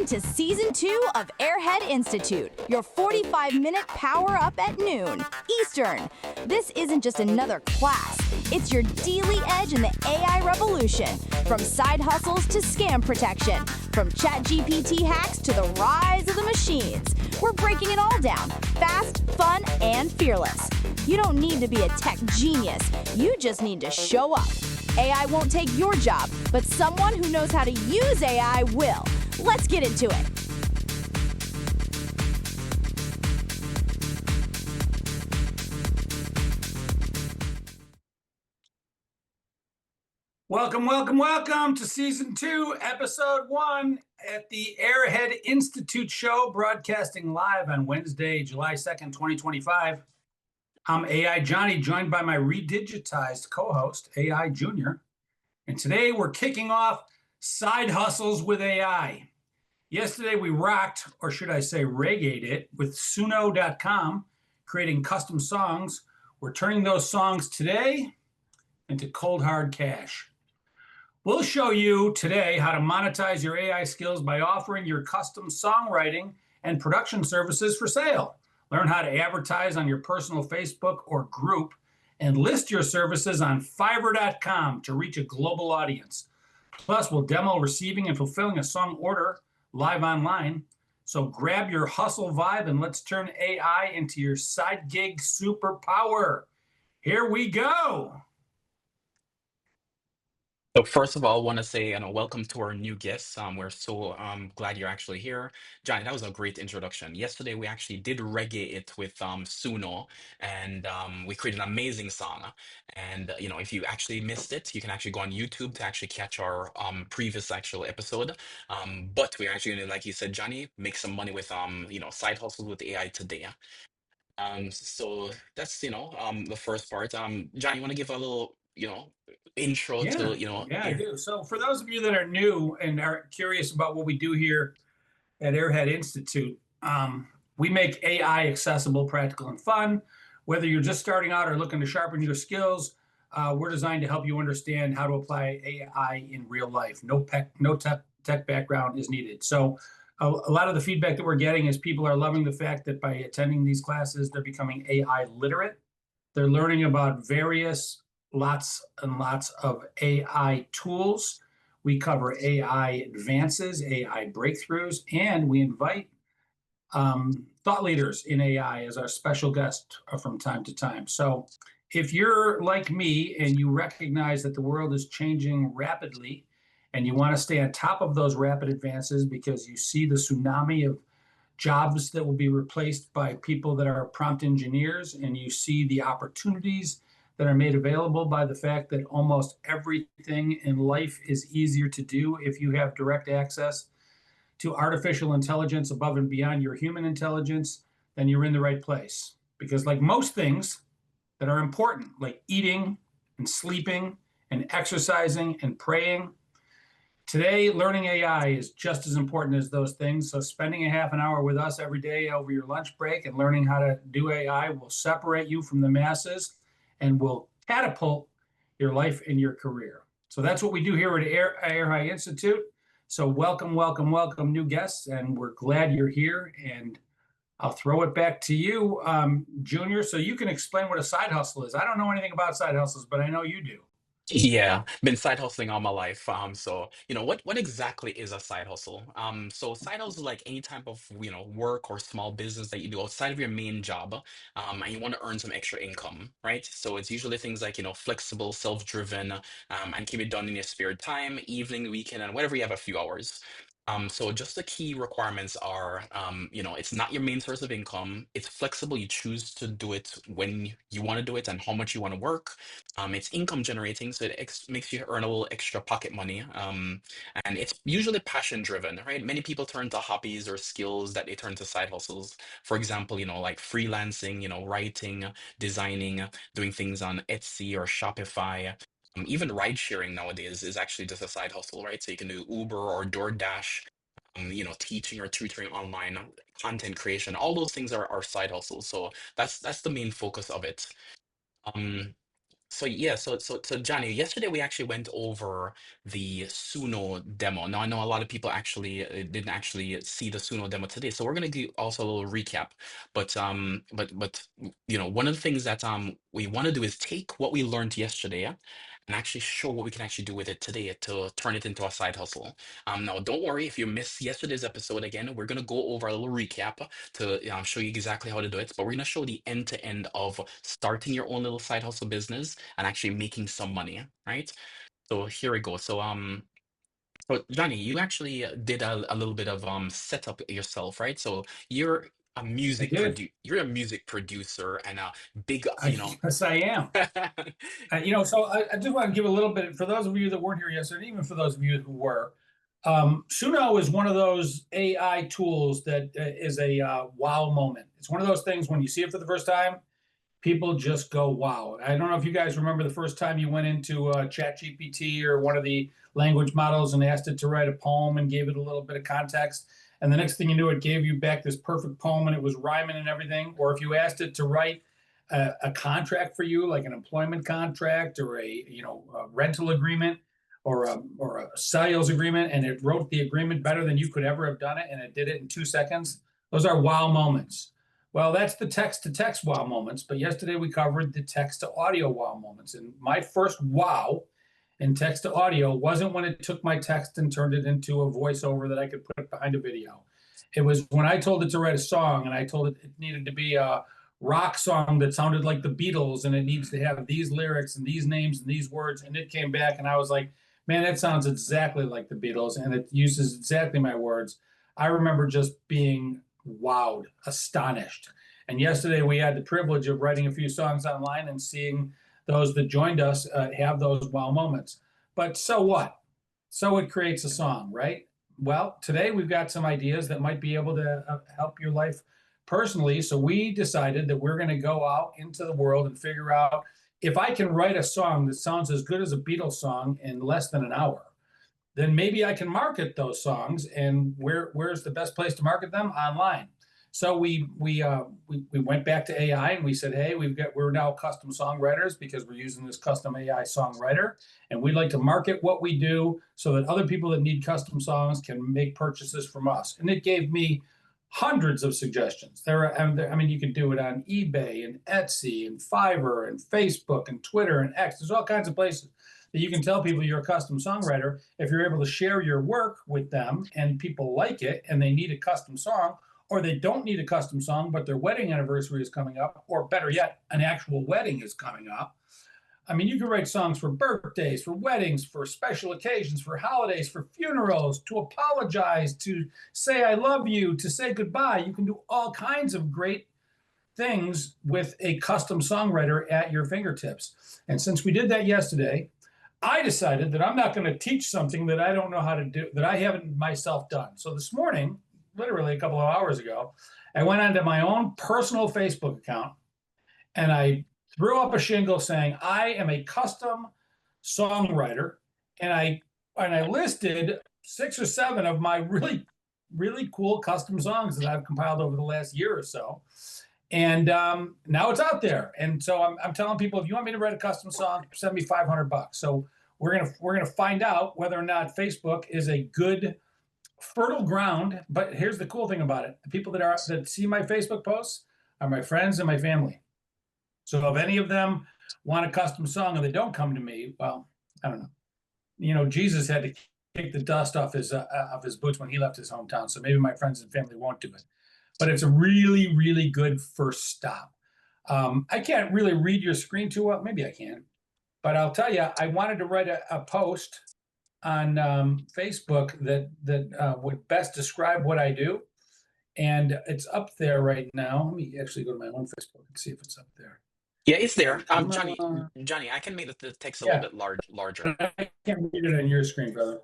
to Season 2 of Airhead Institute, your 45-minute power-up at noon, Eastern. This isn't just another class. It's your daily edge in the AI revolution. From side hustles to scam protection. From ChatGPT hacks to the rise of the machines. We're breaking it all down, fast, fun, and fearless. You don't need to be a tech genius. You just need to show up. AI won't take your job, but someone who knows how to use AI will. Let's get into it. Welcome to Season 2, Episode 1 at the Airhead Institute show, broadcasting live on Wednesday, July 2nd, 2025. I'm AI Johnny, joined by my redigitized co-host, AI Junior. And today we're kicking off Side Hustles with AI. Yesterday we rocked, or should I say reggaeed it, with SUNO.com, creating custom songs. We're turning those songs today into cold hard cash. We'll show you today how to monetize your AI skills by offering your custom songwriting and production services for sale. Learn how to advertise on your personal Facebook or group and list your services on Fiverr.com to reach a global audience. Plus, we'll demo receiving and fulfilling a song order live online. So grab your hustle vibe and let's turn AI into your side gig superpower. Here we go. So first of all, I want to say, welcome to our new guests. We're so glad you're actually here, Johnny. That was a great introduction. Yesterday, we actually did reggae it with SUNO, and we created an amazing song. And if you actually missed it, you can actually go on YouTube to actually catch our previous actual episode. But we're actually gonna, like you said, Johnny, make some money with side hustles with AI today. So that's the first part. Johnny, you want to give a little intro Yeah, to I do. So for those of you that are new and are curious about what we do here at Airhead Institute, we make AI accessible, practical, and fun. Whether you're just starting out or looking to sharpen your skills, we're designed to help you understand how to apply AI in real life. No tech background is needed. So a lot of the feedback that we're getting is people are loving the fact that by attending these classes, they're becoming AI literate. They're learning about lots and lots of AI tools. We cover AI advances, AI breakthroughs, and we invite thought leaders in AI as our special guest from time to time. So if you're like me and you recognize that the world is changing rapidly and you want to stay on top of those rapid advances because you see the tsunami of jobs that will be replaced by people that are prompt engineers, and you see the opportunities that are made available by the fact that almost everything in life is easier to do if you have direct access to artificial intelligence above and beyond your human intelligence, then you're in the right place. Because like most things that are important, like eating and sleeping and exercising and praying, today, learning AI is just as important as those things. So spending a half an hour with us every day over your lunch break and learning how to do AI will separate you from the masses and will catapult your life and your career. So that's what we do here at Airhead Institute. So welcome, new guests, and we're glad you're here. And I'll throw it back to you, Junior, so you can explain what a side hustle is. I don't know anything about side hustles, but I know you do. Yeah, been side hustling all my life. So what exactly is a side hustle? So side hustle is like any type of work or small business that you do outside of your main job, and you want to earn some extra income, right? So it's usually things like flexible, self-driven, and can be done in your spare time, evening, weekend, and whatever you have a few hours. So just the key requirements are, it's not your main source of income. It's flexible. You choose to do it when you want to do it and how much you want to work. It's income generating, so it makes you earn a little extra pocket money. And it's usually passion driven, right? Many people turn to hobbies or skills that they turn to side hustles. For example, like freelancing, writing, designing, doing things on Etsy or Shopify. Even ride sharing nowadays is actually just a side hustle, right? So you can do Uber or DoorDash, teaching or tutoring online, content creation. All those things are side hustles. So that's the main focus of it. Um, So yeah, so Johnny, yesterday we actually went over the Suno demo. Now I know a lot of people actually didn't actually see the Suno demo today, so we're gonna do also a little recap. But you know, one of the things that we want to do is take what we learned yesterday, and actually show what we can actually do with it today to turn it into a side hustle. Now don't worry if you missed yesterday's episode again, we're gonna go over a little recap to show you exactly how to do it. But we're gonna show the end to end of starting your own little side hustle business and actually making some money, right? So here we go. So Johnny, you actually did a little bit of setup yourself, right? So I did. you're a music producer and a big, Yes, I am. So I just want to give a little bit for those of you that weren't here yesterday, even for those of you who were. Suno is one of those AI tools that is a wow moment. It's one of those things when you see it for the first time, people just go wow. I don't know if you guys remember the first time you went into ChatGPT or one of the language models and asked it to write a poem and gave it a little bit of context. And the next thing you knew, it gave you back this perfect poem and it was rhyming and everything. Or if you asked it to write a contract for you, like an employment contract or a rental agreement or a sales agreement, and it wrote the agreement better than you could ever have done it, and it did it in 2 seconds. Those are wow moments. Well, that's the text to text wow moments, but yesterday we covered the text to audio wow moments. And my first wow in text to audio wasn't when it took my text and turned it into a voiceover that I could put behind a video. It was when I told it to write a song and I told it needed to be a rock song that sounded like the Beatles and it needs to have these lyrics and these names and these words. And it came back and I was like, man, that sounds exactly like the Beatles and it uses exactly my words. I remember just being wowed, astonished. And yesterday we had the privilege of writing a few songs online and seeing those that joined us have those wow moments. But so what? So it creates a song, right? Well, today we've got some ideas that might be able to help your life personally. So we decided that we're going to go out into the world and figure out if I can write a song that sounds as good as a Beatles song in less than an hour, then maybe I can market those songs. And where's the best place to market them? Online. So we went back to AI and we said, hey, we're now custom songwriters because we're using this custom AI songwriter, and we'd like to market what we do so that other people that need custom songs can make purchases from us. And it gave me hundreds of suggestions. You can do it on eBay and Etsy and Fiverr and Facebook and Twitter and X. There's all kinds of places that you can tell people you're a custom songwriter. If you're able to share your work with them and people like it and they need a custom song, or they don't need a custom song, but their wedding anniversary is coming up, or better yet, an actual wedding is coming up. I mean, you can write songs for birthdays, for weddings, for special occasions, for holidays, for funerals, to apologize, to say I love you, to say goodbye. You can do all kinds of great things with a custom songwriter at your fingertips. And since we did that yesterday, I decided that I'm not going to teach something that I don't know how to do, that I haven't myself done. So this morning, literally a couple of hours ago, I went onto my own personal Facebook account and I threw up a shingle saying, I am a custom songwriter. And I listed 6 or 7 of my really, really cool custom songs that I've compiled over the last year or so. And now it's out there. And so I'm telling people, if you want me to write a custom song, send me $500. So we're gonna find out whether or not Facebook is a good fertile ground. But here's the cool thing about it: the people that see my Facebook posts are my friends and my family. So if any of them want a custom song and they don't come to me, well, I don't know. Jesus had to kick the dust off his boots when he left his hometown. So maybe my friends and family won't do it. But it's a really, really good first stop. I can't really read your screen too well. Maybe I can. But I'll tell you, I wanted to write a post on Facebook that would best describe what I do. And it's up there right now. Let me actually go to my own Facebook and see if it's up there. Yeah, it's there. Johnny, I can make the text a little bit larger. I can't read it on your screen, brother.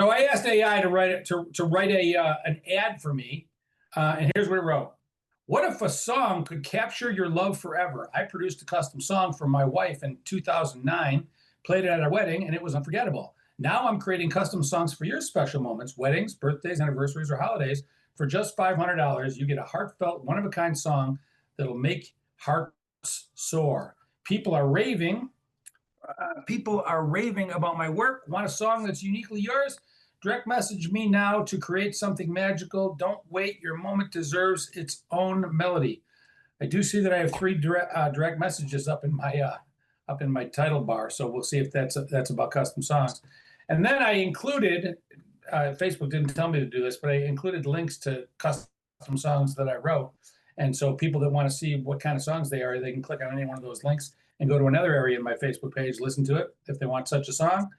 So I asked AI to write an ad for me, and here's what it wrote: what if a song could capture your love forever? I produced a custom song for my wife in 2009, played it at a wedding, and it was unforgettable. Now I'm creating custom songs for your special moments, weddings, birthdays, anniversaries, or holidays. For just $500, you get a heartfelt, one-of-a-kind song that'll make hearts soar. People are raving People are raving about my work. Want a song that's uniquely yours? Direct message me now to create something magical. Don't wait. Your moment deserves its own melody. I do see that I have three direct messages up in my title bar. So we'll see if that's about custom songs. And then I included Facebook didn't tell me to do this, but I included links to custom songs that I wrote. And so people that want to see what kind of songs they are, they can click on any one of those links and go to another area in my Facebook page, listen to it if they want such a song.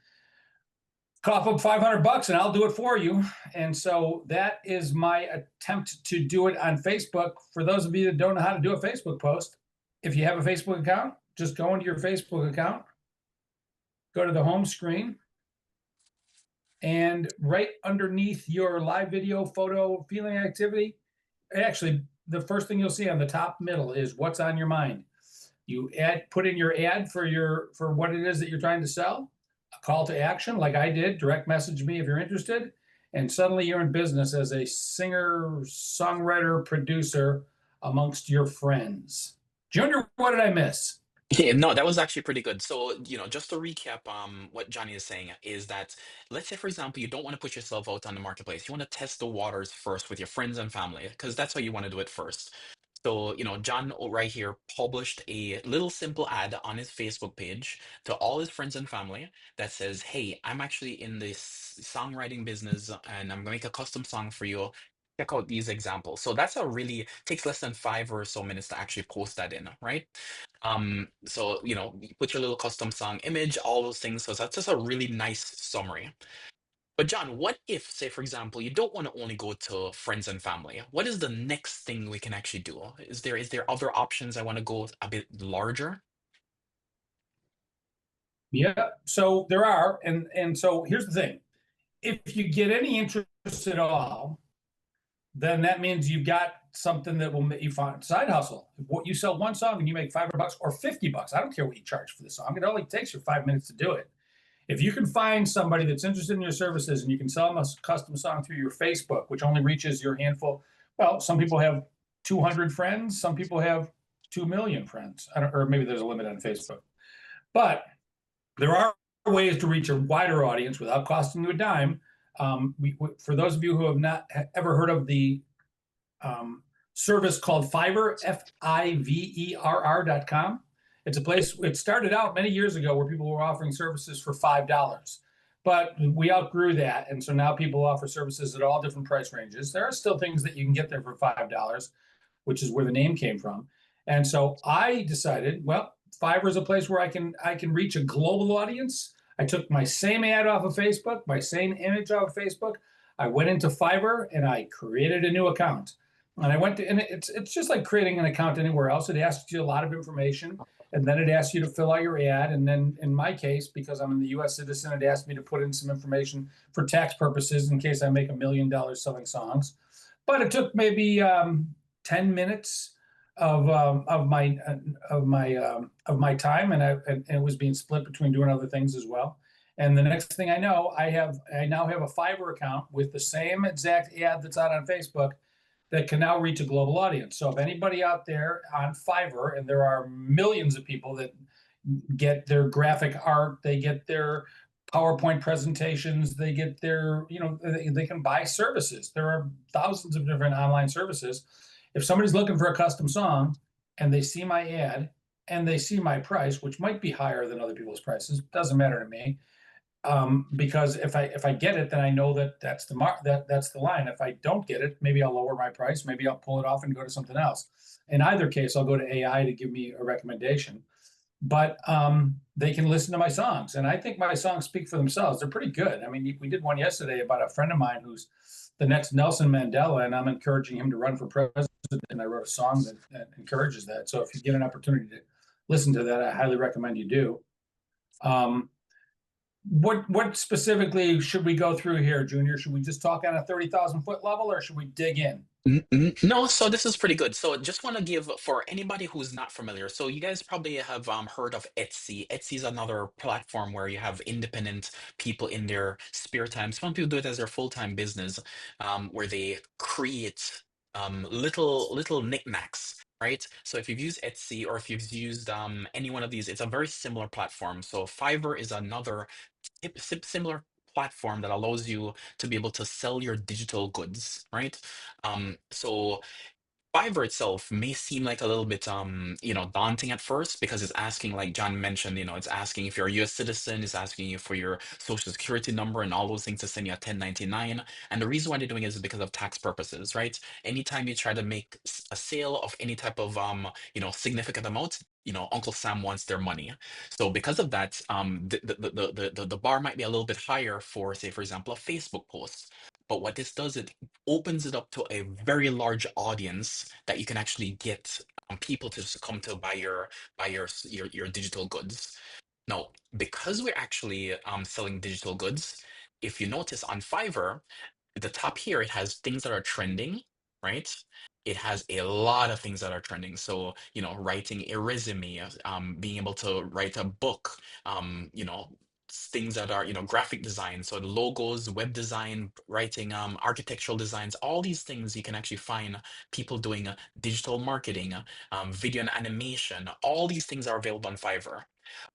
Cough up $500 and I'll do it for you. And so that is my attempt to do it on Facebook. For those of you that don't know how to do a Facebook post, if you have a Facebook account, just go into your Facebook account, go to the home screen, and right underneath your live video, photo, feeling activity, actually, the first thing you'll see on the top middle is what's on your mind. You put in your ad for what it is that you're trying to sell, a call to action, like I did, direct message me if you're interested, and suddenly you're in business as a singer, songwriter, producer amongst your friends. Junior, what did I miss? Yeah, no, that was actually pretty good. So, just to recap, what Johnny is saying is that, let's say, for example, you don't want to put yourself out on the marketplace. You want to test the waters first with your friends and family, because that's how you want to do it first. So, John right here published a little simple ad on his Facebook page to all his friends and family that says, "Hey, I'm actually in this songwriting business and I'm gonna make a custom song for you. Check out these examples." So that's a really takes less than 5 or so minutes to actually post that in, right? So, you put your little custom song image, all those things. So that's just a really nice summary. But John, what if, say, for example, you don't want to only go to friends and family? What is the next thing we can actually do? Is there other options? I want to go a bit larger. Yeah, so there are, and so here's the thing. If you get any interest at all, then that means you've got something that will make you find side hustle. What you sell one song and you make $500 or $50. I don't care what you charge for the song. It only takes you 5 minutes to do it. If you can find somebody that's interested in your services and you can sell them a custom song through your Facebook, which only reaches your handful. Well, some people have 200 friends. Some people have 2 million friends. Or maybe there's a limit on Facebook. But there are ways to reach a wider audience without costing you a dime. For those of you who have not ever heard of the service called Fiverr, Fiverr.com. It's a place, it started out many years ago where people were offering services for $5. But we outgrew that. And so now people offer services at all different price ranges. There are still things that you can get there for $5, which is where the name came from. And so I decided, well, Fiverr is a place where I can reach a global audience. I took my same ad off of Facebook, my same image off of Facebook. I went into Fiverr and I created a new account. And I went to, and it's just like creating an account anywhere else. It asks you a lot of information, and then it asks you to fill out your ad. And then in my case, because I'm a U.S. citizen, it asked me to put in some information for tax purposes in case I make $1 million selling songs. But it took maybe 10 minutes of my time, and it was being split between doing other things as well. And the next thing I know, I now have a Fiverr account with the same exact ad that's out on Facebook that can now reach a global audience. So if anybody out there on Fiverr, and there are millions of people that get their graphic art, they get their PowerPoint presentations, they get their, they can buy services. There are thousands of different online services. If somebody's looking for a custom song and they see my ad and they see my price, which might be higher than other people's prices, doesn't matter to me. Because if I get it, then I know that's the line. If I don't get it, maybe I'll lower my price. Maybe I'll pull it off and go to something else. In either case, I'll go to AI to give me a recommendation. But they can listen to my songs, and I think my songs speak for themselves. They're pretty good. I mean, we did one yesterday about a friend of mine who's the next Nelson Mandela, and I'm encouraging him to run for president. And I wrote a song that encourages that. So if you get an opportunity to listen to that, I highly recommend you do. What specifically should we go through here, Junior? Should we just talk on a 30,000-foot level, or should we dig in? No, so this is pretty good. So just want to give for anybody who's not familiar. So you guys probably have heard of Etsy. Etsy is another platform where you have independent people in their spare time. Some people do it as their full-time business, where they create little knickknacks right? So if you've used Etsy or if you've used any one of these, it's a very similar platform. So Fiverr is another similar platform that allows you to be able to sell your digital goods, right? So Fiverr itself may seem like a little bit, daunting at first because it's asking, like John mentioned, it's asking if you're a US citizen, it's asking you for your social security number and all those things to send you a 1099. And the reason why they're doing it is because of tax purposes, right? Anytime you try to make a sale of any type of, significant amount, Uncle Sam wants their money. So because of that, the bar might be a little bit higher for, say, for example, a Facebook post. But what this does, it opens it up to a very large audience that you can actually get people to come to buy your digital goods. Now, because we're actually selling digital goods, if you notice on Fiverr, at the top here, it has things that are trending, right? It has a lot of things that are trending. So, writing a resume, being able to write a book, things that are, graphic design. So the logos, web design, writing, architectural designs, all these things you can actually find people doing digital marketing, video and animation. All these things are available on Fiverr.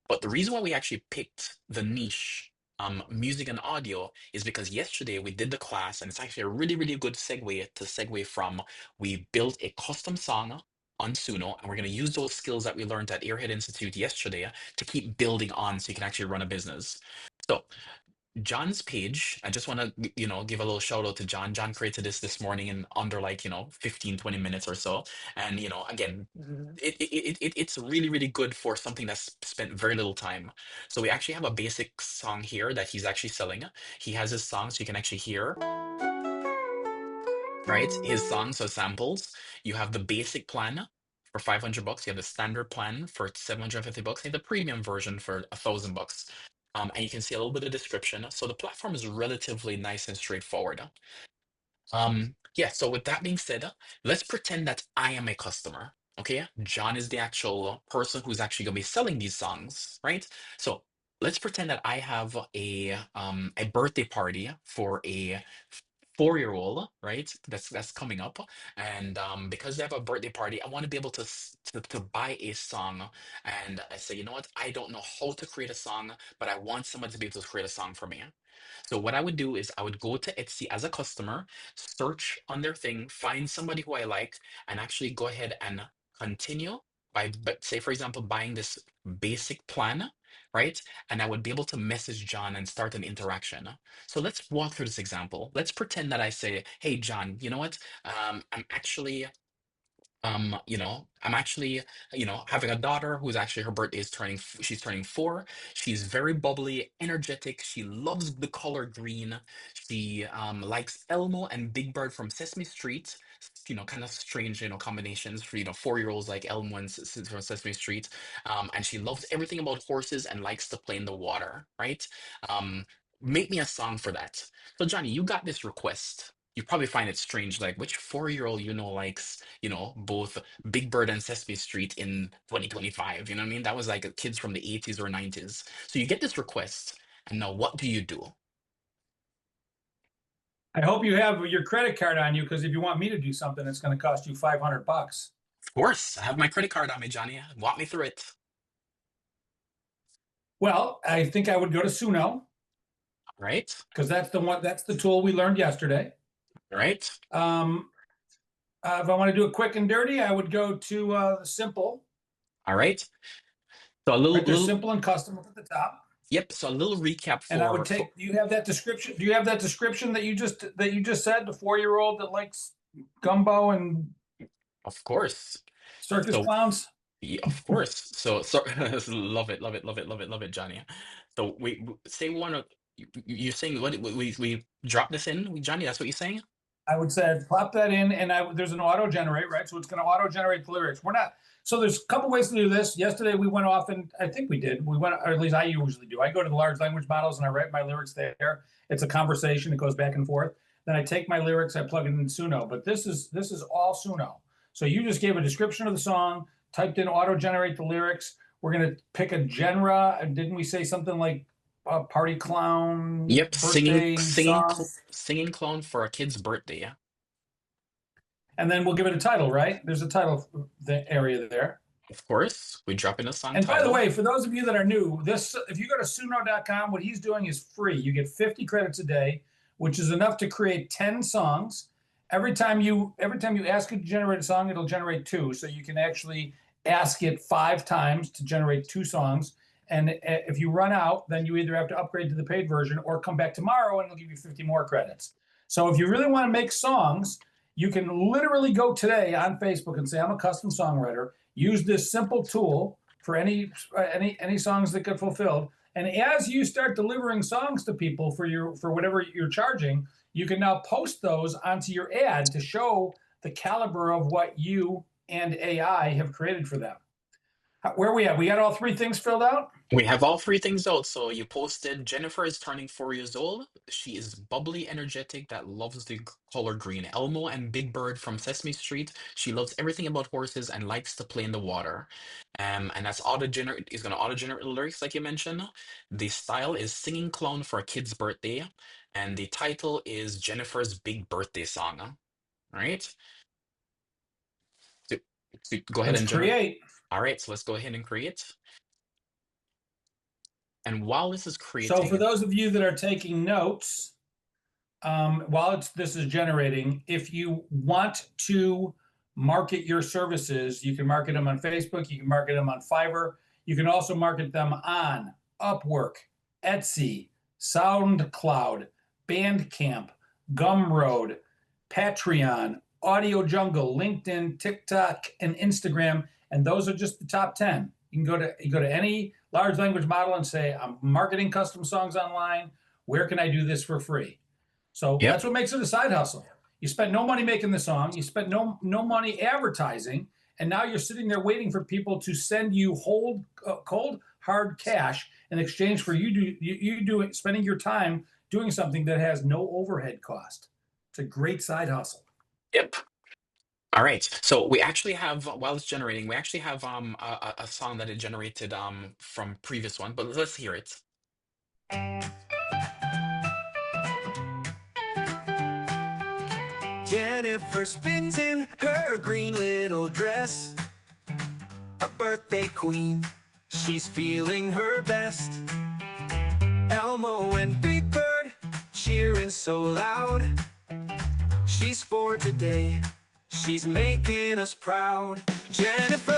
But the reason why we actually picked the niche, music and audio, is because yesterday we did the class, and it's actually a really, really good segue from we built a custom song on Suno, and we're going to use those skills that we learned at Airhead Institute yesterday to keep building on so you can actually run a business. So John's page, I just want to, give a little shout out to John. John created this morning in under like, 15, 20 minutes or so. And, again, it's really, really good for something that's spent very little time. So we actually have a basic song here that he's actually selling. He has his song so you can actually hear, right? His songs are samples. You have the basic plan for $500. You have the standard plan for $750, and the premium version for $1,000. And you can see a little bit of description. So the platform is relatively nice and straightforward. Yeah, so with that being said, let's pretend that I am a customer. Okay, John is the actual person who's actually gonna be selling these songs, right? So let's pretend that I have a birthday party for a 4-year-old, right? That's coming up, and because they have a birthday party, I want to be able to buy a song, and I say, you know what? I don't know how to create a song, but I want someone to be able to create a song for me. So what I would do is I would go to Etsy as a customer, search on their thing, find somebody who I like, and actually go ahead and continue by, but say for example, buying this basic plan, right? And I would be able to message John and start an interaction. So let's walk through this example. Let's pretend that I say, hey, John, you know what? I'm actually, having a daughter who's actually her birthday is she's turning 4. She's very bubbly, energetic. She loves the color green. She likes Elmo and Big Bird from Sesame Street. Kind of strange, combinations for, 4-year-olds like Elmo and from Sesame Street. And she loves everything about horses and likes to play in the water, right? Um, Make me a song for that. So Johnny, you got this request. You probably find it strange, like which 4-year-old likes, both Big Bird and Sesame Street in 2025. You know what I mean? That was like kids from the 80s or 90s. So you get this request, and now what do you do? I hope you have your credit card on you, because if you want me to do something, it's going to cost you $500. Of course, I have my credit card on me, Johnny. Walk me through it. Well, I think I would go to SUNO, Right? because that's the tool we learned yesterday. Right? If I want to do it quick and dirty, I would go to simple. All right. So a little, Right, there's little, simple and custom up at the top. yep. So a little recap And I would for, take. Do you have that description? Do you have that description that you just said? The 4-year-old that likes gumbo and of course. circus So clowns. yeah, of course. So love it, love it, love it, love it, love it, Johnny. So say we want to. You're saying what we drop this in, Johnny? That's what you're saying? I would say plop that in, and there's an auto generate, right? So it's going to auto generate the lyrics. We're not. So there's a couple ways to do this. Yesterday we went off, and I think we did. We went, or at least I usually do. I go to the large language models and I write my lyrics there. It's a conversation. It goes back and forth. Then I take my lyrics, I plug it in Suno. But this is all Suno. So you just gave a description of the song, typed in auto generate the lyrics. We're going to pick a genre. Didn't we say something like party clown Yep, birthday song? singing clone for a kid's birthday. Yeah. And then we'll give it a title, right? There's a title the area there. Of course, we drop in a song And by the title. way, for those of you that are new, this if you go to suno.com, what he's doing is free. You get 50 credits a day, which is enough to create 10 songs. Every time you ask it to generate a song, it'll generate two. So you can actually ask it 5 times to generate 2 songs. And if you run out, then you either have to upgrade to the paid version or come back tomorrow and it'll give you 50 more credits. So if you really want to make songs, you can literally go today on Facebook and say, I'm a custom songwriter. Use this simple tool for any songs that get fulfilled. And as you start delivering songs to people for whatever you're charging, you can now post those onto your ad to show the caliber of what you and AI have created for them. Where are we at? We got all 3 things filled out? We have all 3 things out. So you posted Jennifer is turning 4 years old. She is bubbly, energetic, that loves the color green. Elmo and Big Bird from Sesame Street. She loves everything about horses and likes to play in the water. And that's auto generate is gonna auto generate the lyrics like you mentioned. The style is singing clown for a kid's birthday, and the title is Jennifer's big birthday song. All right. So, so go ahead Let's and generate. create. All right, so let's go ahead and create. And while this is So for creating, those of you that are taking notes, while this is generating, if you want to market your services, you can market them on Facebook, you can market them on Fiverr, you can also market them on Upwork, Etsy, SoundCloud, Bandcamp, Gumroad, Patreon, Audio Jungle, LinkedIn, TikTok, and Instagram. And those are just the top 10. You go to any large language model and say, I'm marketing custom songs online. Where can I do this for free? So yep. that's what makes it a side hustle. You spent no money making the song, you spent no money advertising, and now you're sitting there waiting for people to send you cold hard cash in exchange for you spending your time doing something that has no overhead cost. It's a great side hustle. Yep. All right. So we actually have, while it's generating, we actually have a song that it generated from previous one, but let's hear it. Jennifer spins in her green little dress, a birthday queen, she's feeling her best. Elmo and Big Bird cheering so loud, she's 4 today, she's making us proud. Jennifer,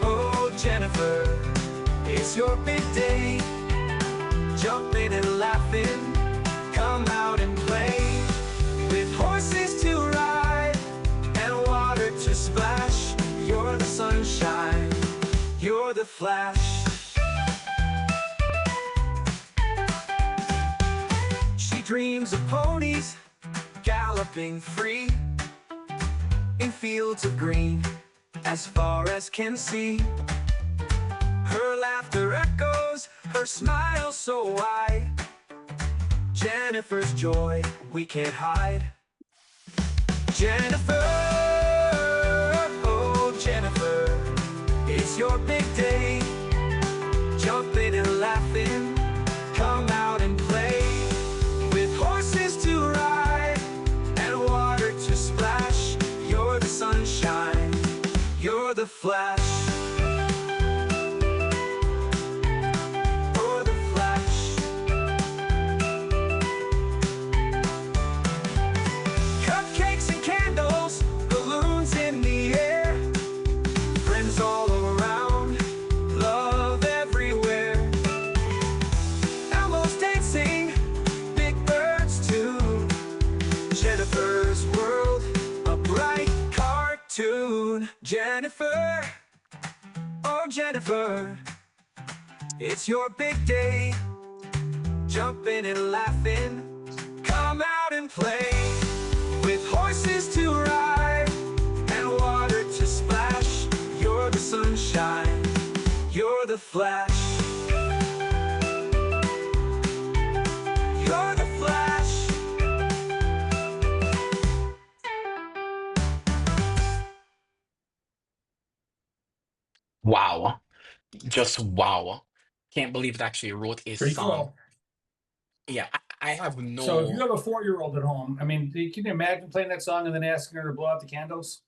oh Jennifer, it's your big day, jumping and laughing, come out and play. With horses to ride and water to splash, you're the sunshine, you're the flash. She dreams of ponies galloping free in fields of green as far as can see. Her laughter echoes, her smile so wide, Jennifer's joy we can't hide. Jennifer, oh Jennifer, it's your big day, jumping and laughing, come out and play. With horses to ride and water to splash, you're the sunshine, you're the flash. Jennifer, oh Jennifer, it's your big day, jumping and laughing, come out and play. With horses to ride and water to splash, you're the sunshine, you're the flash. You're the flash. Wow. Just wow. Can't believe it actually wrote a Pretty song. cool. Yeah, I have So if you no. have a 4-year-old at home, I mean, can you imagine playing that song and then asking her to blow out the candles?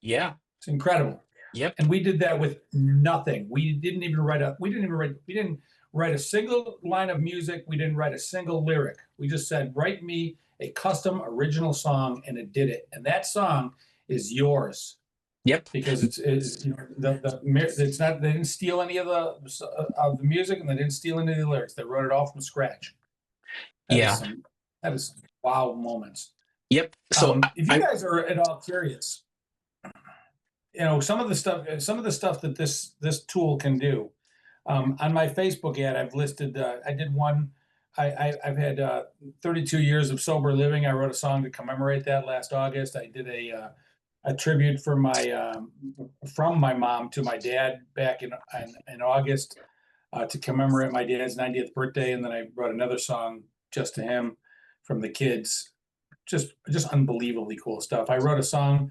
Yeah. It's incredible. Yep. And we did that with nothing. We didn't even write a single line of music. We didn't write a single lyric. We just said, write me a custom original song, and it did it. And that song is yours Yep. because it's it's not, they didn't steal any of the music, and they didn't steal any of the lyrics. They wrote it all from scratch. Yeah. That is some wow moments. Yep. So If you guys are at all curious, some of the stuff that this tool can do. On my Facebook ad, I've listed. I did one. I've had 32 years of sober living. I wrote a song to commemorate that last August. I did a tribute for from my mom to my dad back in August to commemorate my dad's 90th birthday, and then I wrote another song just to him from the kids. Just unbelievably cool stuff. I wrote a song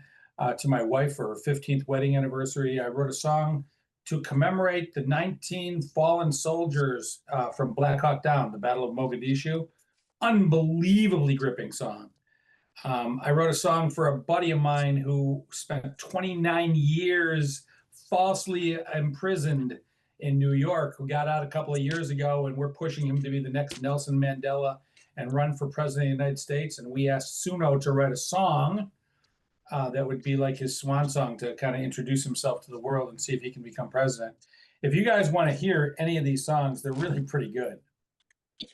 to my wife for her 15th wedding anniversary. I wrote a song to commemorate the 19 fallen soldiers from Black Hawk Down, the Battle of Mogadishu. Unbelievably gripping song. I wrote a song for a buddy of mine who spent 29 years falsely imprisoned in New York, who got out a couple of years ago, and we're pushing him to be the next Nelson Mandela and run for president of the United States. And we asked SUNO to write a song that would be like his swan song to kind of introduce himself to the world and see if he can become president. If you guys want to hear any of these songs, they're really pretty good.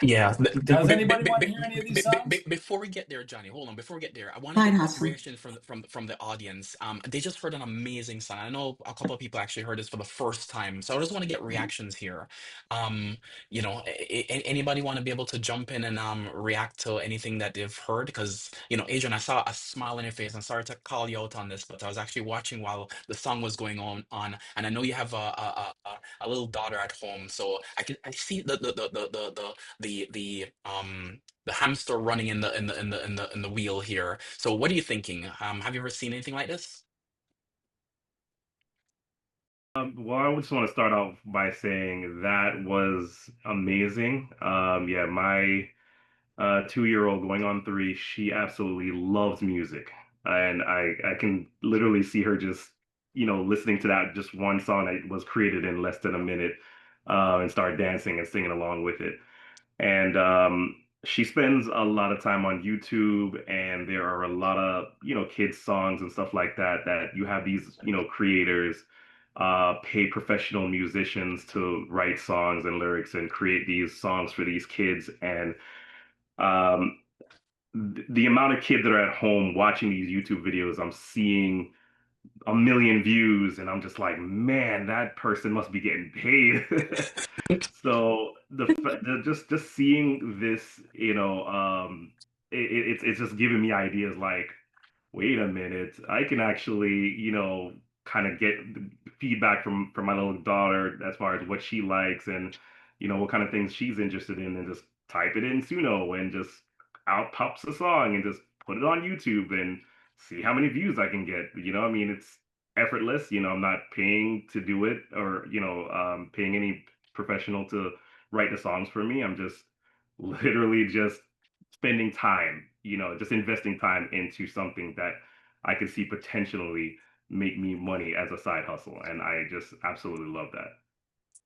Yeah. Does anybody want to hear any of these songs? Before we get there, Johnny, hold on. Before we get there, I want to get a reaction from the audience. They just heard an amazing song. I know a couple of people actually heard this for the first time, so I just want to get reactions here. Um, anybody want to be able to jump in and react to anything that they've heard? Because Adrian, I saw a smile on your face. I'm sorry to call you out on this, but I was actually watching while the song was going on, and I know you have a little daughter at home, so I see the hamster running in the wheel here. So what are you thinking? Have you ever seen anything like this? Well, I just want to start off by saying that was amazing. Yeah, my 2-year-old going on 3, she absolutely loves music. And I can literally see her just, listening to that just one song that was created in less than a minute, and start dancing and singing along with it. And she spends a lot of time on YouTube, and there are a lot of kids songs and stuff like that that you have these creators pay professional musicians to write songs and lyrics and create these songs for these kids. And um, the amount of kids that are at home watching these YouTube videos, I'm seeing a million views, and I'm just like, man, that person must be getting paid. So just seeing this, it's just giving me ideas like, wait a minute, I can actually, kind of get feedback from my little daughter as far as what she likes and what kind of things she's interested in, and just type it in Suno, and just out pops a song, and just put it on YouTube and see how many views I can get. I mean, it's effortless. I'm not paying to do it, or paying any professional to write the songs for me. I'm just literally just spending time, just investing time into something that I could see potentially make me money as a side hustle. And I just absolutely love that.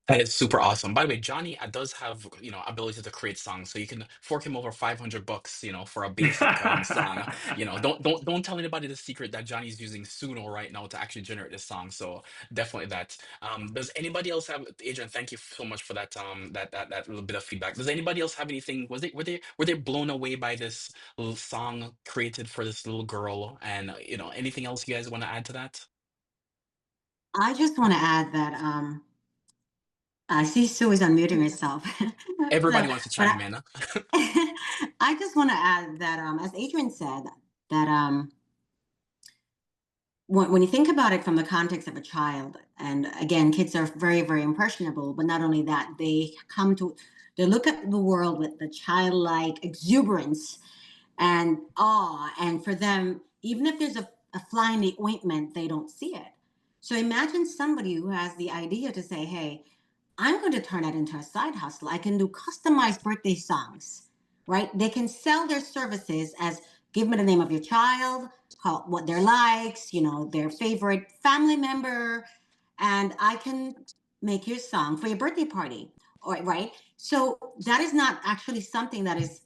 That is super awesome. By the way, Johnny does have, ability to create songs, so you can fork him over $500, for a basic song. Don't tell anybody the secret that Johnny's using Suno right now to actually generate this song. So definitely that. Does anybody else have, Adrian? Thank you so much for that that little bit of feedback. Does anybody else have anything? Were they blown away by this little song created for this little girl? And anything else you guys want to add to that? I just want to add that I see Sue is unmuting herself. Everybody So, wants to but chime in. I just want to add that, as Adrian said, that when you think about it from the context of a child, and again, kids are very, very impressionable, but not only that, they look at the world with the childlike exuberance and awe. And for them, even if there's a fly in the ointment, they don't see it. So imagine somebody who has the idea to say, hey, I'm going to turn that into a side hustle. I can do customized birthday songs right? They can sell their services as give me the name of your child, what their likes, their favorite family member, and I can make you a song for your birthday party, or right? So that is not actually something that is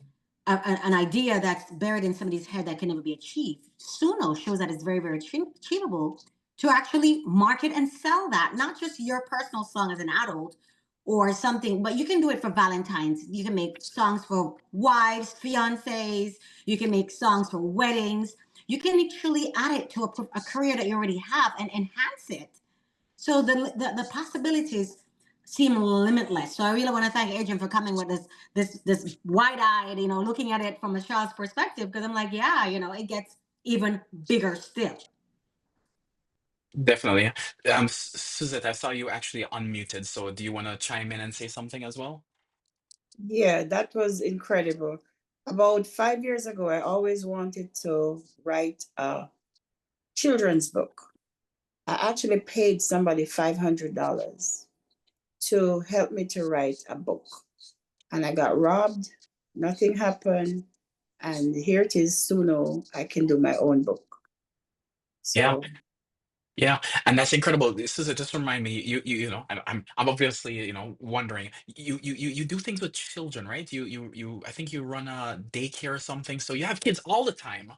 an idea that's buried in somebody's head that can never be achieved. Suno shows that it's very, very achievable to actually market and sell that, not just your personal song as an adult or something, but you can do it for Valentine's. You can make songs for wives, fiancés. You can make songs for weddings. You can actually add it to a career that you already have and enhance it. So the possibilities seem limitless. So I really want to thank Adrian for coming with this wide-eyed, looking at it from a child's perspective, because I'm like, yeah, it gets even bigger still. Definitely. Suzette, I saw you actually unmuted, so do you want to chime in and say something as well? Yeah, that was incredible. About 5 years ago, I always wanted to write a children's book. I actually paid somebody $500 to help me to write a book. And I got robbed, nothing happened. And here it is, Suno, I can do my own book. Yeah. So Yeah, and that's incredible. This is just remind me. I'm obviously wondering. You do things with children, right? You. I think you run a daycare or something. So you have kids all the time.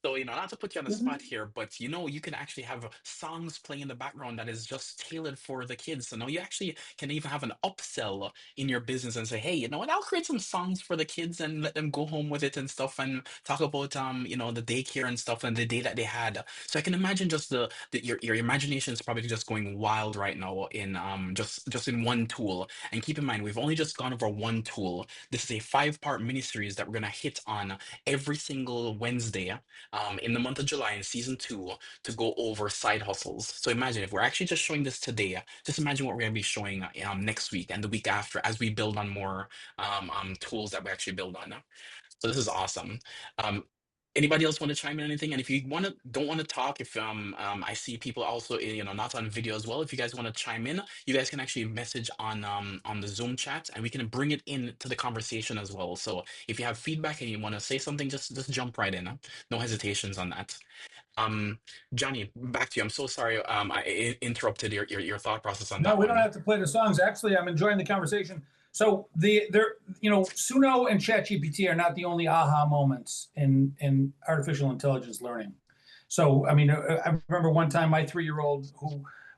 So not to put you on the spot here, but you can actually have songs playing in the background that is just tailored for the kids. So now you actually can even have an upsell in your business and say, hey, you know what? I'll create some songs for the kids and let them go home with it and stuff and talk about the daycare and stuff and the day that they had. So I can imagine just your imagination is probably just going wild right now in just in one tool. And keep in mind, we've only just gone over one tool. This is a 5-part miniseries that we're gonna hit on every single Wednesday in the month of July in season 2 to go over side hustles. So imagine if we're actually just showing this today, just imagine what we're gonna be showing next week and the week after as we build on more tools that we actually build on. So this is awesome. Um, Anybody else want to chime in anything? And if you don't want to talk, if I see people also not on video as well. If you guys want to chime in, you guys can actually message on the Zoom chat, and we can bring it into the conversation as well. So if you have feedback and you want to say something, just jump right in. No hesitations on that. Johnny, back to you. I'm so sorry. Interrupted your thought process on No, that we don't one. have to play the songs. Actually, I'm enjoying the conversation. So Suno and ChatGPT are not the only aha moments in artificial intelligence learning. So, I mean, I remember one time my 3-year-old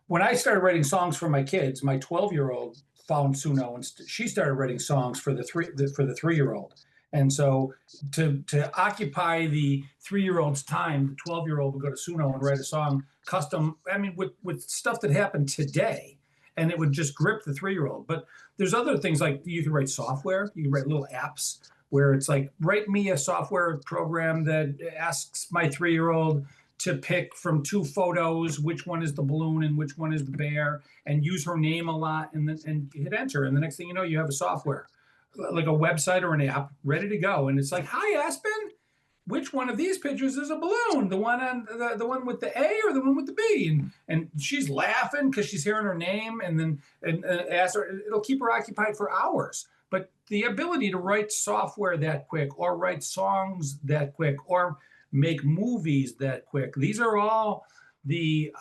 when I started writing songs for my kids, my 12-year-old found Suno and she started writing songs for the 3-year-old. And so to occupy the 3-year-old's time, the 12-year-old would go to Suno and write a song custom, I mean, with stuff that happened today. And it would just grip the 3-year-old. But there's other things like you can write software, you can write little apps where it's like, write me a software program that asks my 3-year-old to pick from 2 photos, which one is the balloon and which one is the bear, and use her name a lot and hit enter. And the next thing you know, you have a software, like a website or an app ready to go. And it's like, hi, Aspen, which one of these pictures is a balloon? The one on the one with the A or the one with the B? And she's laughing because she's hearing her name, and then ask her. It'll keep her occupied for hours. But the ability to write software that quick, or write songs that quick, or make movies that quick, these are all the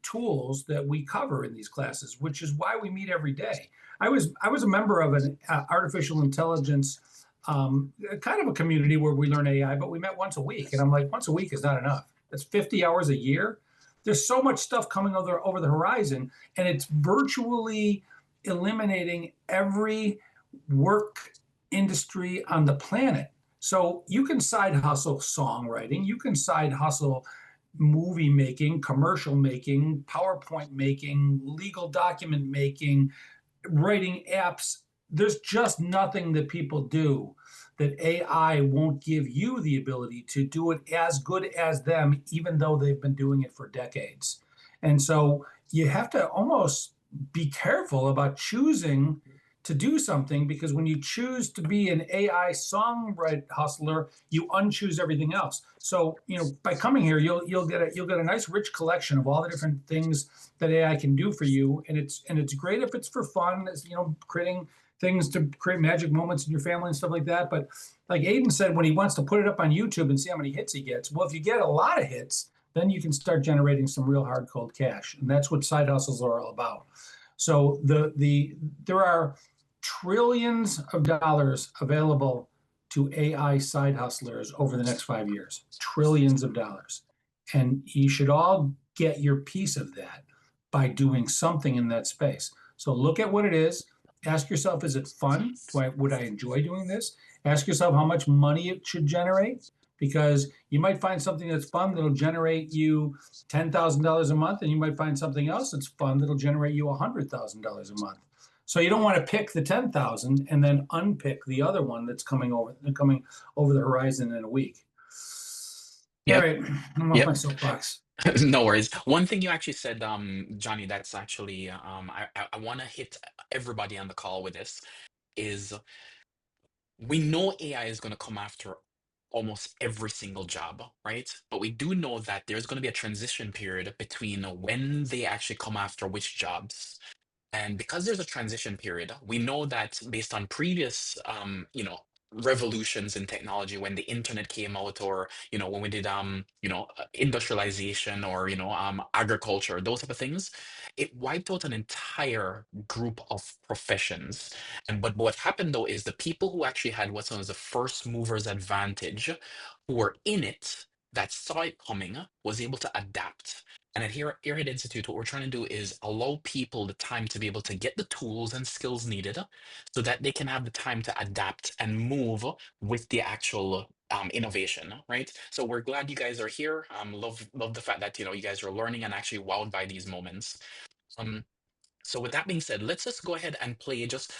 tools that we cover in these classes, which is why we meet every day. I was a member of an artificial intelligence kind of a community where we learn AI, but we met once a week. And I'm like, once a week is not enough. That's 50 hours a year. There's so much stuff coming over the horizon, and it's virtually eliminating every work industry on the planet. So you can side hustle songwriting, you can side hustle movie making, commercial making, PowerPoint making, legal document making, writing apps. There's just nothing that people do that AI won't give you the ability to do it as good as them, even though they've been doing it for decades. And so you have to almost be careful about choosing to do something, because when you choose to be an AI songwrite hustler, you unchoose everything else. So, by coming here, you'll get a nice rich collection of all the different things that AI can do for you. And it's great if it's for fun, as creating things to create magic moments in your family and stuff like that. But like Aiden said, when he wants to put it up on YouTube and see how many hits he gets. Well, if you get a lot of hits, then you can start generating some real hard cold cash, and that's what side hustles are all about. So there are trillions of dollars available to AI side hustlers over the next 5 years. Trillions of dollars, and you should all get your piece of that by doing something in that space. So look at what it is. Ask yourself, is it fun? Would I enjoy doing this? Ask yourself how much money it should generate, because you might find something that's fun that'll generate you $10,000 a month, and you might find something else that's fun that'll generate you $100,000 a month. So you don't want to pick the 10,000 and then unpick the other one that's coming over the horizon in a week. All Yep. right, I'm off Yep. my soapbox. No worries. One thing you actually said, Johnny, that's actually I want to hit everybody on the call with this is we know AI is going to come after almost every single job, right? But we do know that there's going to be a transition period between when they actually come after which jobs. And because there's a transition period, we know that based on previous, revolutions in technology, when the internet came out, or when we did, industrialization, or agriculture, those type of things, it wiped out an entire group of professions. But what happened though is the people who actually had what's known as the first movers advantage, who were in it, that saw it coming, was able to adapt. And at Airhead Institute, what we're trying to do is allow people the time to be able to get the tools and skills needed so that they can have the time to adapt and move with the actual innovation, right? So we're glad you guys are here. Love the fact that you guys are learning and actually wowed by these moments. So with that being said, let's just go ahead and play just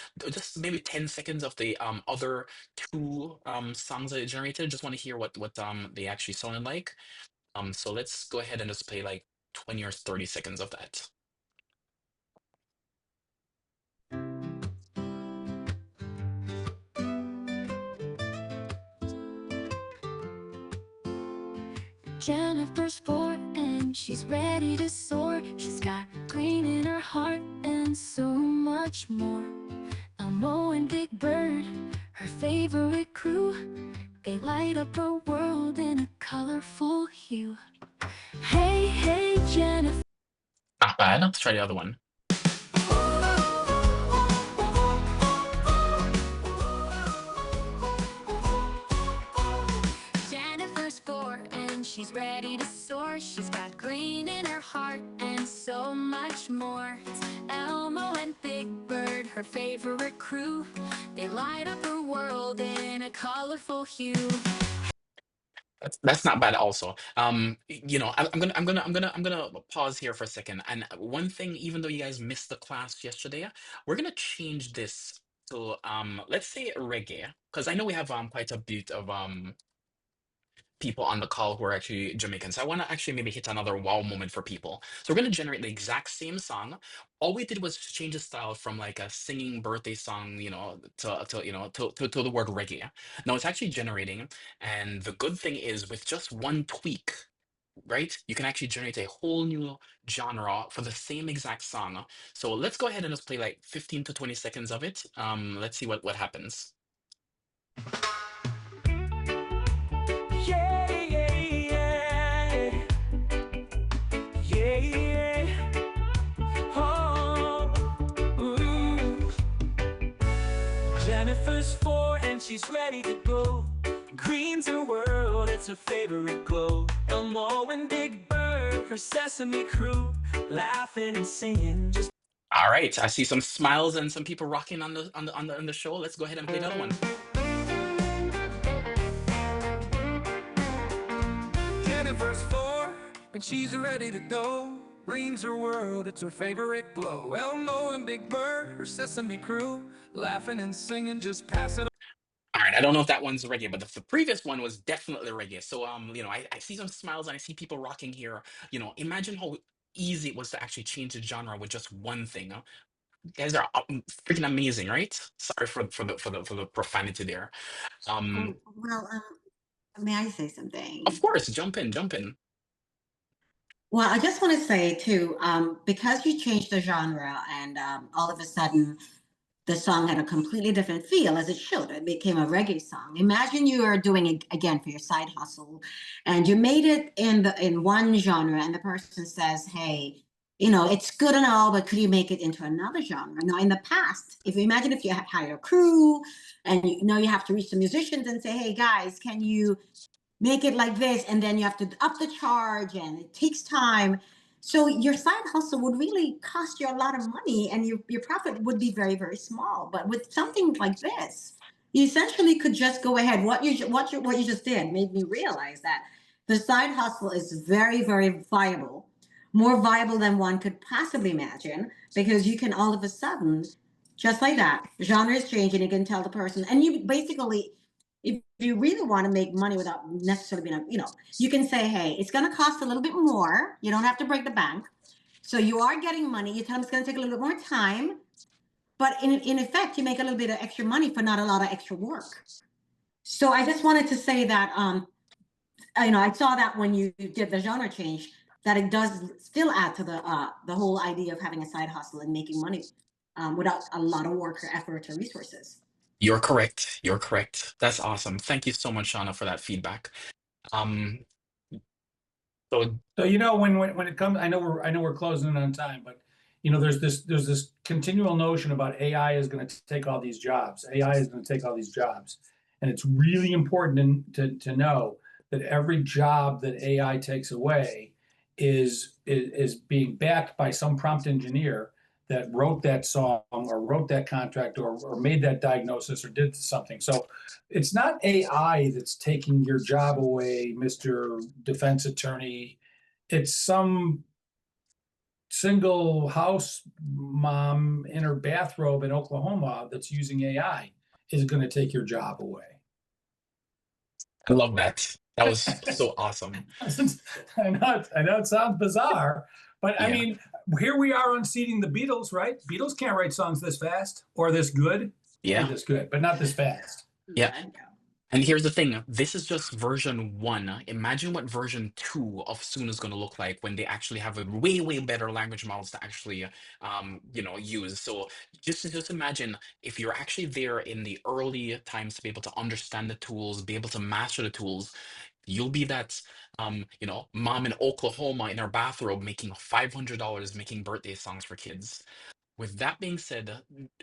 maybe 10 seconds of the other two songs that it generated. Just want to hear what they actually sounded like. So let's go ahead and just play like 20 or 30 seconds of that. Jennifer's 4 and she's ready to soar. She's got green in her heart and so much more. Elmo and Big Bird, her favorite crew. They light up her world in a colorful hue. Hey, hey, Jennifer. Not bad. Let's try the other one. Jennifer's 4 and she's ready to soar. She's got green in her heart and so much more. Elmo and Big Bird, her favorite crew. They light up her world in a colorful hue. That's not bad also. I'm gonna pause here for a second. And one thing, even though you guys missed the class yesterday, we're gonna change this to let's say reggae, because I know we have quite a bit of people on the call who are actually Jamaican. So I want to actually maybe hit another wow moment for people. So we're going to generate the exact same song. All we did was change the style from like a singing birthday song, to the word reggae. Now it's actually generating, and the good thing is with just one tweak, right? You can actually generate a whole new genre for the same exact song. So let's go ahead and just play like 15 to 20 seconds of it. Let's see what happens. Yeah, yeah, yeah. Yeah, yeah. Oh, ooh. Jennifer's 4 and she's ready to go. Green's her world, it's her favorite glow. Elmo and Big Bird, her Sesame crew, laughing and singing. Just All right, I see some smiles and some people rocking on the show. Let's go ahead and play the other one. Jennifer's 4 and she's ready to go. Green's her world, it's her favorite glow. Elmo and Big Bird, her Sesame crew, laughing and singing, just pass it. All right, I don't know if that one's reggae, but the previous one was definitely reggae. So I see some smiles and I see people rocking here. Imagine how easy it was to actually change the genre with just one thing. You guys are freaking amazing, right? Sorry for the profanity there. Well, may I say something? Of course, jump in. Well, I just want to say too, because you changed the genre and all of a sudden the song had a completely different feel, as it should. It became a reggae song. Imagine you are doing it again for your side hustle, and you made it in one genre, and the person says, "Hey, it's good and all, but could you make it into another genre?" Now, in the past, if you imagine if you had hired a crew, and you have to reach the musicians and say, "Hey guys, can you make it like this?" And then you have to up the charge, and it takes time. So your side hustle would really cost you a lot of money, and your profit would be very, very small. But with something like this, you essentially could just go ahead. What you just did made me realize that the side hustle is very, very viable, more viable than one could possibly imagine, because you can all of a sudden, just like that, genre is changing. You can tell the person, and you basically, if you really want to make money without necessarily being, you can say, "Hey, it's going to cost a little bit more. You don't have to break the bank. So you are getting money. You tell them it's going to take a little bit more time. But in effect, you make a little bit of extra money for not a lot of extra work." So I just wanted to say that, I saw that when you did the genre change, that it does still add to the whole idea of having a side hustle and making money without a lot of work or effort or resources. You're correct. You're correct. That's awesome. Thank you so much, Shauna, for that feedback. Um, so So when it comes, I know we're closing in on time, but there's this continual notion about AI is going to take all these jobs. AI is going to take all these jobs, and it's really important to know that every job that AI takes away is being backed by some prompt engineer that wrote that song or wrote that contract or made that diagnosis or did something. So it's not AI that's taking your job away, Mr. Defense Attorney. It's some single house mom in her bathrobe in Oklahoma that's using AI is going to take your job away. I love that. That was so awesome. I know it sounds bizarre, but I Yeah. mean, here we are unseating the Beatles, right? Beatles can't write songs this fast or this good. Maybe Yeah. this good, but not this fast. Yeah. And here's the thing, this is just version 1. Imagine what version 2 of SUNO is going to look like when they actually have a way, way better language models to actually, use. So just imagine if you're actually there in the early times to be able to understand the tools, be able to master the tools, you'll be that, mom in Oklahoma in her bathrobe making $500 making birthday songs for kids. With that being said,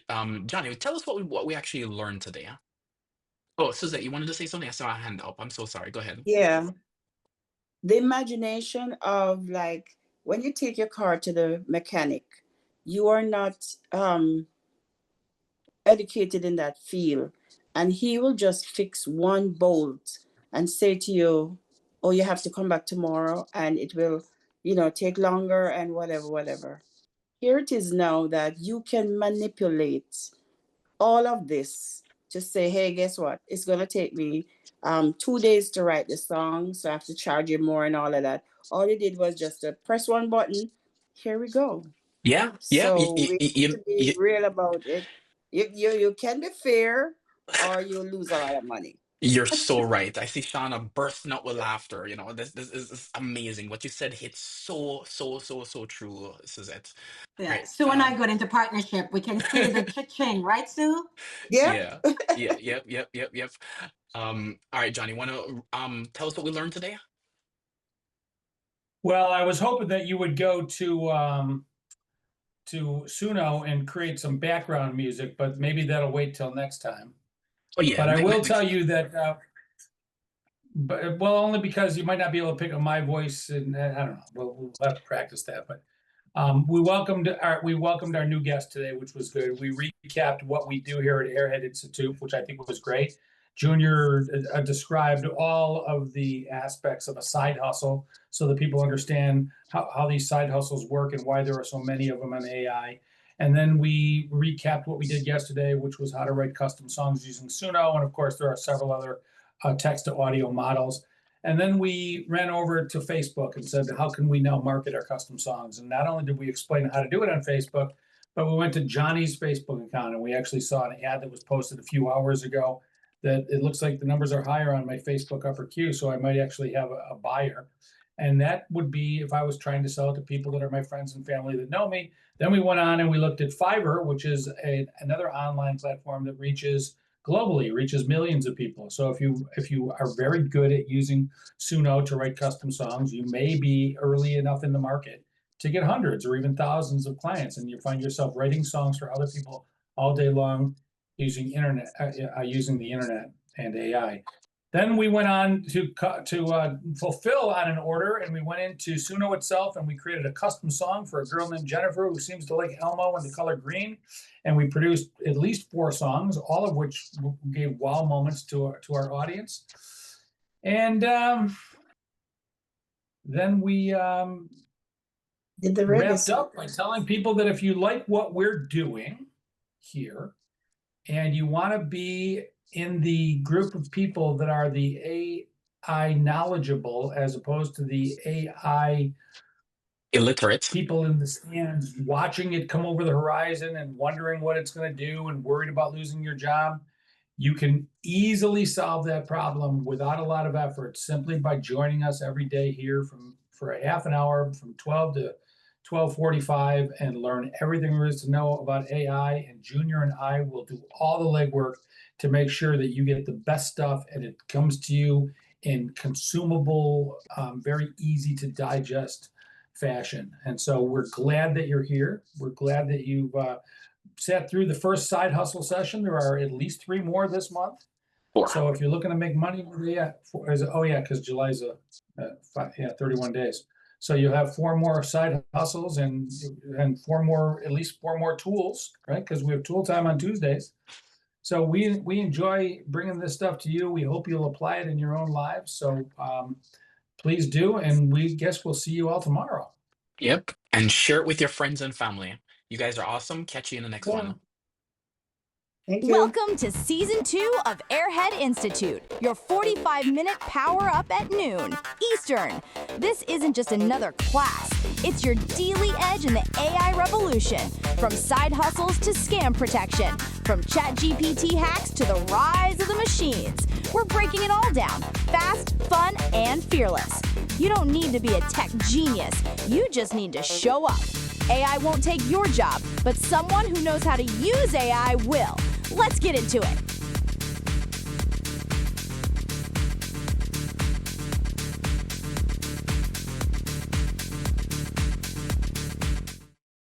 Johnny, tell us what we actually learned today. Oh, Suzette, you wanted to say something? I saw a hand up. I'm so sorry. Go ahead. Yeah. The imagination of, like, when you take your car to the mechanic, you are not educated in that field, and he will just fix one bolt and say to you, "Oh, you have to come back tomorrow, and it will, take longer and whatever." Here it is now that you can manipulate all of this to say, "Hey, guess what? It's going to take me 2 days to write the song, so I have to charge you more," and all of that. All you did was just to press one button. Here we go. Yeah, yeah. So we need to be real about it. You can be fair, or you lose a lot of money. You're so right. I see Shauna bursting out with laughter. This is amazing. What you said hits so, so, so, so true, Suzette. Yeah, Right. Sue and I got into partnership. We can say the cha-ching, right, Sue? Yep. Yeah. Yeah, yep. All right, Johnny, want to tell us what we learned today? Well, I was hoping that you would go to Suno and create some background music, but maybe that'll wait till next time. Oh yeah. But I will tell you that, only because you might not be able to pick up my voice, and I don't know. We'll have to practice that. But we welcomed our new guest today, which was good. We recapped what we do here at Airhead Institute, which I think was great. Junior described all of the aspects of a side hustle so that people understand how these side hustles work and why there are so many of them on AI. And then we recapped what we did yesterday, which was how to write custom songs using Suno. And of course, there are several other text to audio models. And then we ran over to Facebook and said, how can we now market our custom songs? And not only did we explain how to do it on Facebook, but we went to Johnny's Facebook account and we actually saw an ad that was posted a few hours ago that it looks like the numbers are higher on my Facebook upper queue. So I might actually have a buyer. And that would be if I was trying to sell it to people that are my friends and family that know me. Then we went on and we looked at Fiverr, which is another online platform that reaches globally, reaches millions of people. So if you are very good at using SUNO to write custom songs, you may be early enough in the market to get hundreds or even thousands of clients, and you find yourself writing songs for other people all day long using using the internet and AI. Then we went on to fulfill on an order, and we went into SUNO itself, and we created a custom song for a girl named Jennifer who seems to like Elmo and the color green. And we produced at least 4 songs, all of which gave wow moments to our audience. And then we Did the wrapped up by telling people that if you like what we're doing here and you want to be in the group of people that are the AI knowledgeable as opposed to the AI Illiterate. people in the stands watching it come over the horizon and wondering what it's going to do and worried about losing your job, you can easily solve that problem without a lot of effort simply by joining us every day here for a half an hour from 12 to 12:45 and learn everything there is to know about AI. And Junior and I will do all the legwork to make sure that you get the best stuff and it comes to you in consumable, very easy to digest fashion. And so we're glad that you're here. We're glad that you've sat through the first side hustle session. There are at least 3 more this month. 4. So if you're looking to make money, because July's 31 days. So you'll have 4 more side hustles and 4 more, at least 4 more tools, right? Because we have tool time on Tuesdays. So we enjoy bringing this stuff to you. We hope you'll apply it in your own lives. So please do, and we guess we'll see you all tomorrow. Yep. And share it with your friends and family. You guys are awesome. Catch you in the next one. Thank you. Welcome to Season 2 of Airhead Institute, your 45-minute power-up at noon, Eastern. This isn't just another class. It's your daily edge in the AI revolution. From side hustles to scam protection, from ChatGPT hacks to the rise of the machines. We're breaking it all down, fast, fun, and fearless. You don't need to be a tech genius. You just need to show up. AI won't take your job, but someone who knows how to use AI will. Let's get into it.